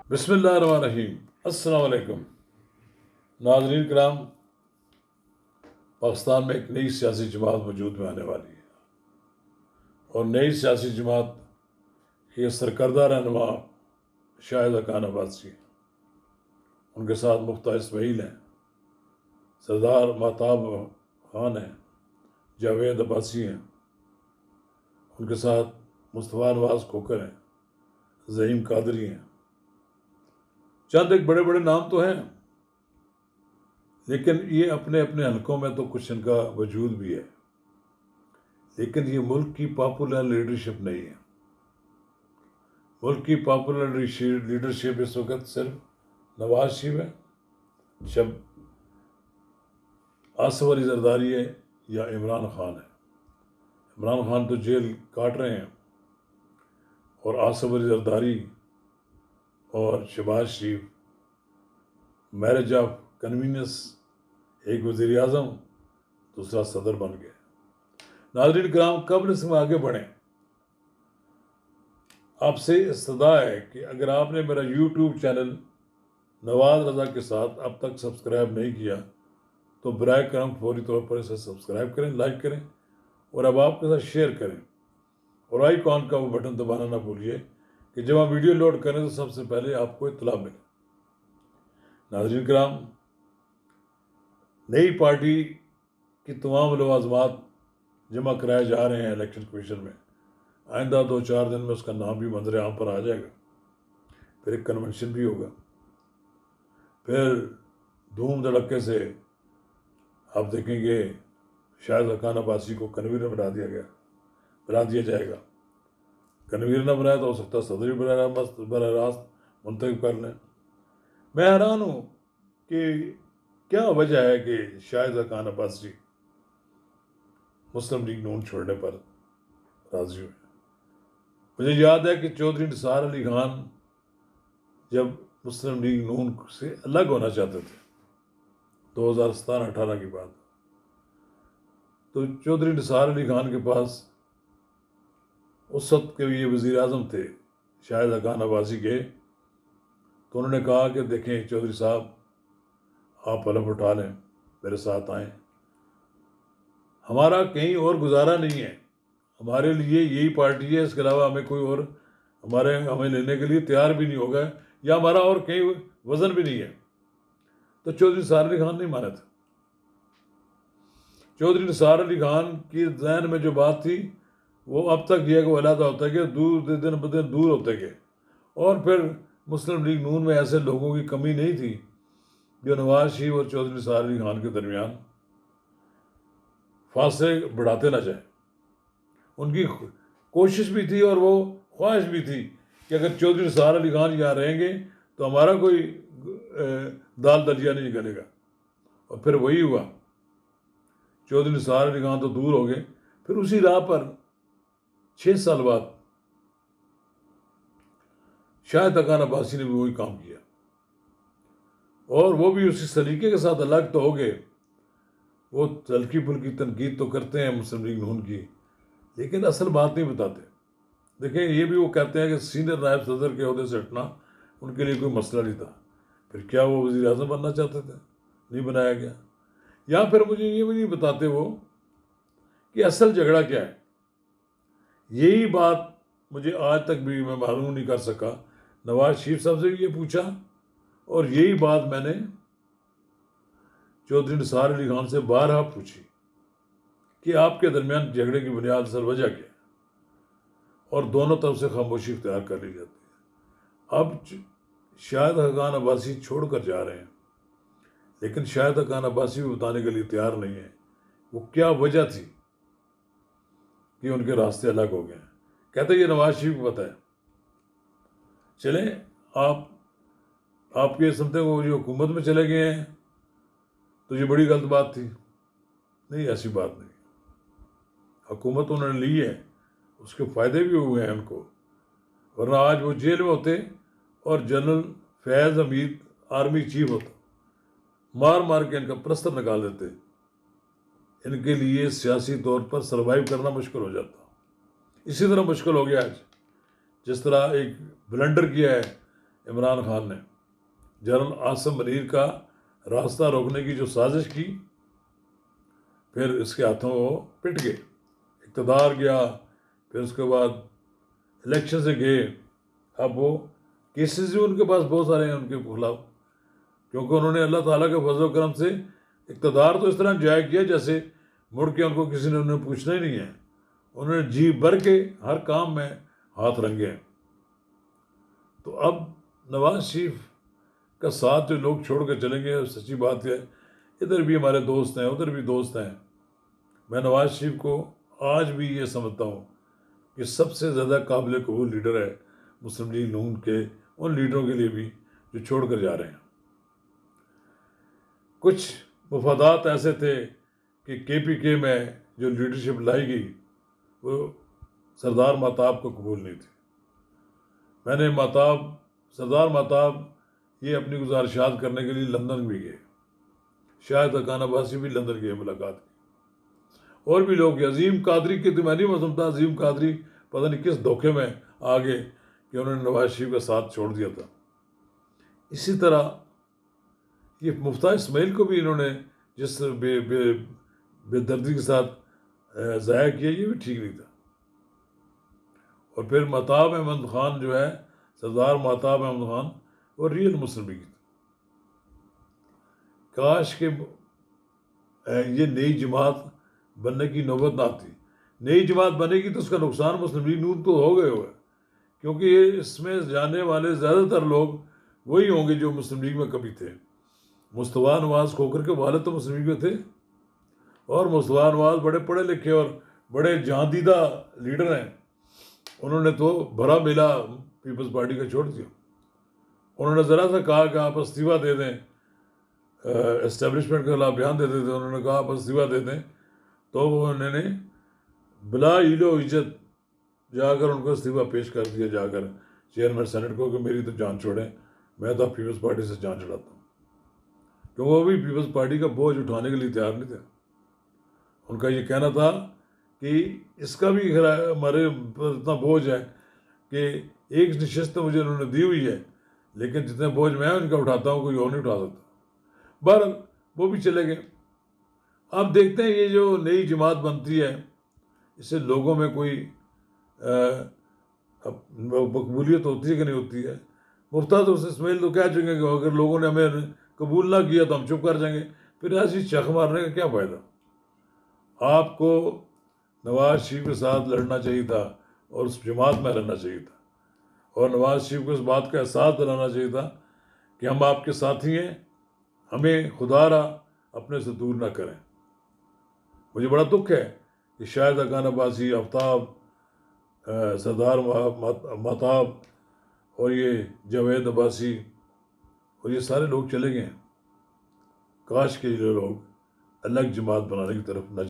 बिस्मिल्लाहिर्रहमानिर्रहीम। अस्सलाम वालेकुम नाज़रीन कराम। पाकिस्तान में एक नई सियासी जमात वजूद में आने वाली है और नई सियासी जमात के सरकर्दा रहनुमा शाहिद हक़ान अब्बासी, उनके साथ मुफ्ता इसमाइल हैं, सरदार महताब खान हैं, जावेद अब्बासी हैं, उनके साथ मुस्तफ़ा नवाज़ खोकर हैं, ज़हीम कादरी हैं। चंद एक बड़े बड़े नाम तो हैं, लेकिन ये अपने अपने हलकों में तो कुछ इनका वजूद भी है, लेकिन ये मुल्क की पॉपुलर लीडरशिप नहीं है। मुल्क की पॉपुलर लीडरशिप इस वक्त सिर्फ नवाज शरीफ है, जब आसिफ अली जरदारी है या इमरान खान है। इमरान खान तो जेल काट रहे हैं और आसिफ अली जरदारी और शहबाज शरीफ मैरिज ऑफ कन्वीनियंस, एक वज़ीर आज़म दूसरा सदर बन गए। नाज़रीन कराम, कब्ल इसमें आगे बढ़ें, आपसे इस्तदा है कि अगर आपने मेरा यूट्यूब चैनल नवाज रज़ा के साथ अब तक सब्सक्राइब नहीं किया तो बराए करम फौरी तौर पर इसे सब्सक्राइब करें, लाइक करें और अब आपके साथ शेयर करें और आइकॉन का वो बटन दबाना ना भूलिए कि जब आप वीडियो लोड करें तो सबसे पहले आपको इत्तला मिले। नाज़रीन कराम, नई पार्टी की तमाम लवाज़मात जमा कराए जा रहे हैं इलेक्शन कमीशन में। आइंदा 2-4 दिन में उसका नाम भी मंजर आम पर आ जाएगा, फिर एक कन्वेंशन भी होगा, फिर धूम धड़क्के से आप देखेंगे शाहिद हक़ान अब्बासी को कन्वीनर बना दिया जाएगा। कन्वीनर न बनाया तो हो सकता है सदर भी बरह रास्त मुंतखब कर लें। मैं हैरान हूँ कि क्या वजह है कि शाहिद हक़ान अब्बासी मुस्लिम लीग नून छोड़ने पर राजी हुए। मुझे याद है कि चौधरी निसार अली खान जब मुस्लिम लीग नून से अलग होना चाहते थे 2017-18 की बात, तो चौधरी निसार अली खान के पास उस वक्त के ये वज़ीर आज़म थे शाहिद हक़ान अब्बासी के, तो उन्होंने कहा कि देखें चौधरी साहब, आप पलम उठा लें, मेरे साथ आएँ, हमारा कहीं और गुजारा नहीं है, हमारे लिए यही पार्टी है, इसके अलावा हमें कोई और हमें लेने के लिए तैयार भी नहीं होगा या हमारा और कहीं वज़न भी नहीं है। तो चौधरी निसार अली खान नहीं माने थे। चौधरी निसार अली खान की जहन में जो बात थी वो अब तक यह कि वो अलहदा होता गया, दिन ब दिन दूर होते गए, और फिर मुस्लिम लीग नून में ऐसे लोगों की कमी नहीं थी जो नवाज शरीफ और चौधरी निसार अली खान के दरमियान फासले बढ़ाते ना जाए। उनकी कोशिश भी थी और वो ख्वाहिश भी थी कि अगर चौधरी निसार अली खान यहाँ रहेंगे तो हमारा कोई दाल दलिया नहीं निकलेगा। और फिर वही हुआ, चौधरी निसार अली खान तो दूर हो गए, फिर उसी राह पर 6 साल बाद शाहिद हक़ान अब्बासी ने भी वही काम किया और वो भी उसी सलीके के साथ अलग तो हो गए। वो हल्की फुल्की तनकीद तो करते हैं मुस्लिम लीग नून की, लेकिन असल बात नहीं बताते। देखें, ये भी वो कहते हैं कि सीनियर नायब सदर के ओहदे से हटना उनके लिए कोई मसला नहीं था। फिर क्या वो वज़ीर आज़म बनना चाहते थे? नहीं बनाया गया। या फिर मुझे ये भी नहीं बताते वो कि असल झगड़ा क्या है। यही बात मुझे आज तक भी मैं मालूम नहीं कर सका। नवाज शरीफ साहब से भी ये पूछा और यही बात मैंने चौधरी निसार अली खान से बारहा पूछी कि आपके दरमियान झगड़े की बुनियाद असल वजह क्या है, और दोनों तरफ से खामोशी इख्तियार कर ली जाती है। अब शाहिद हक़ान अब्बासी छोड़कर जा रहे हैं, लेकिन शाहिद हक़ान अब्बासी भी बताने के लिए तैयार नहीं है वो क्या वजह थी कि उनके रास्ते अलग हो गए। कहते ये नवाज शरीफ को पता है। चलें, आपके समझते वो जो हुकूमत में चले गए हैं तो ये बड़ी गलत बात थी। नहीं, ऐसी बात नहीं। हुकूमत उन्होंने ली है, उसके फ़ायदे भी हुए हैं उनको, वरना आज वो जेल में होते और जनरल फैज़ हमीद आर्मी चीफ होता, मार मार के इनका प्रस्तर निकाल देते। इनके लिए सियासी तौर पर सर्वाइव करना मुश्किल हो जाता। इसी तरह मुश्किल हो गया आज, जिस तरह एक ब्लंडर किया है इमरान खान ने जनरल आसिम मनीर का रास्ता रोकने की जो साजिश की, फिर इसके हाथों वो पिट गए, इक़्तिदार गया, फिर उसके बाद इलेक्शन से गए। अब वो केसेस भी उनके पास बहुत सारे हैं उनके खिलाफ, क्योंकि उन्होंने अल्लाह ताला के फजल करम से इक़्तिदार तो इस तरह जाया किया जैसे मुड़ के उनको किसी ने उन्हें पूछना ही नहीं है। उन्होंने जी भर के हर काम में हाथ रंगे हैं। तो अब नवाज शरीफ का साथ जो लोग छोड़ कर चलेंगे, सच्ची बात है, इधर भी हमारे दोस्त हैं, उधर भी दोस्त हैं। मैं नवाज शरीफ को आज भी ये समझता हूँ कि सबसे ज़्यादा काबिल कबूल लीडर है मुस्लिम लीग नून के उन लीडरों के लिए भी जो छोड़ कर जा रहे हैं। कुछ मफादात ऐसे थे कि KPK में जो लीडरशिप लाई गई वो सरदार महताब को कबूल नहीं थी। मैंने सरदार महताब ये अपनी गुजारिशात करने के लिए लंदन भी गए, शायद अकान अब्बासी भी लंदन गए मुलाकात की, और भी लोग। अजीम कादरी की तो मैं नहीं समझता, अजीम कादरी पता नहीं किस धोखे में आ गए कि उन्होंने नवाज शरीफ का साथ छोड़ दिया था। इसी तरह ये मुफ्ता इस्माइल को भी इन्होंने जिस बेदर्दी के साथ ज़ाया किया, ये भी ठीक नहीं था। और फिर महताब अहमद ख़ान जो है, सरदार महताब अहमद ख़ान, वो रियल मुस्लिम लीग था। काश के ये नई जमात बनने की नौबत ना आती। नई जमात बनेगी तो उसका नुकसान मुस्लिम लीग नून तो हो गए हुआ है, क्योंकि ये इसमें जाने वाले ज़्यादातर लोग वही होंगे जो मुस्लिम लीग में कभी थे। मुस्तफ़ा नवाज़ खोखर के वालिद तो मुस्लिम लीग में थे, और मुस्तफ़ा नवाज़ बड़े पढ़े लिखे और बड़े जहांदीदा लीडर हैं। उन्होंने तो भरा मेला पीपल्स पार्टी का छोड़ दिया। उन्होंने ज़रा सा कहा कि आप इस्तीफ़ा दे दें, एस्टेब्लिशमेंट के खिलाफ बयान देते थे, उन्होंने कहा आप इस्तीफ़ा दे दें, तो वो उन्होंने बिला इलो इज्जत जाकर उनको इस्तीफ़ा पेश कर दिया, जाकर चेयरमैन सेनेट को, कि मेरी तो जान छोड़ें, मैं तो पीपल्स पार्टी से जान छुड़ाता हूँ। क्योंकि वो भी पीपल्स पार्टी का बोझ उठाने के लिए तैयार नहीं थे। उनका ये कहना था कि इसका भी हमारे पर इतना बोझ है कि एक नशिस्त तो मुझे उन्होंने दी हुई है, लेकिन जितने बोझ मैं उनका उठाता हूँ कोई और नहीं उठा सकता। बहरहाल वो भी चले गए। अब देखते हैं ये जो नई जमात बनती है, इससे लोगों में कोई मकबूलियत होती है कि नहीं होती है। मुफ्ता तो इस्माइल तो कह चुके कि अगर लोगों ने हमें कबूल ना किया तो हम चुप कर जाएंगे। फिर ऐसी चख मारने का क्या फ़ायदा। आपको नवाज शरीफ के साथ लड़ना चाहिए था और उस जमात में रहना चाहिए था, और नवाज शरीफ को इस बात का एहसास दिलाना चाहिए था कि हम आपके साथी हैं, हमें खुदारा अपने से दूर ना करें। मुझे बड़ा दुख है कि शायद अकान अब्बासी, आफ्ताब, सरदार महताब और ये जावेद अब्बासी और ये सारे लोग चले गए हैं। काश के ये लोग अलग जमात बनाने की तरफ न